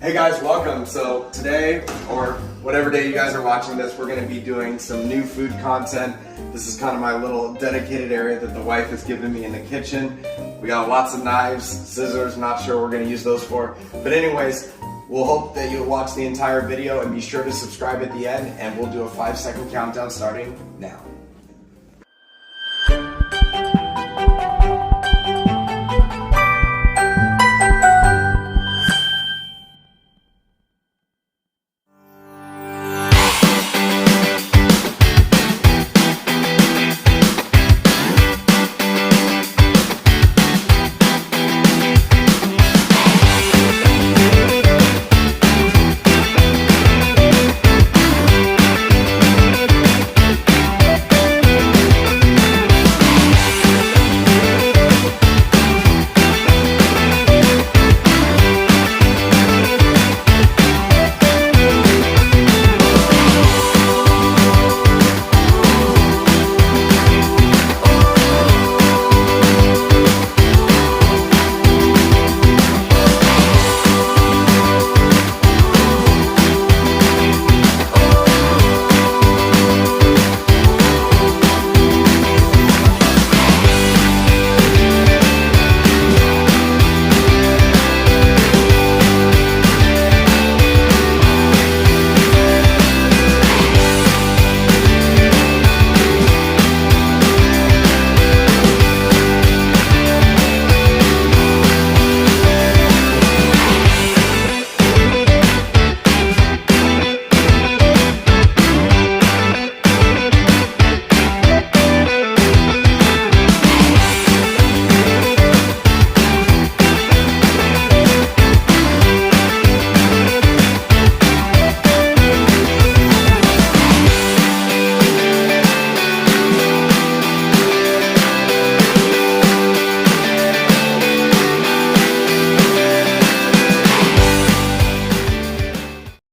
Hey guys, welcome. So today, or whatever day you guys are watching this, we're going to be doing some new food content. This is kind of my little dedicated area that the wife has given me in the kitchen. We got lots of knives, scissors, not sure what we're going to use those for. But anyways, we'll hope that you'll watch the entire video and be sure to subscribe at the end, and we'll do a 5-second countdown starting now.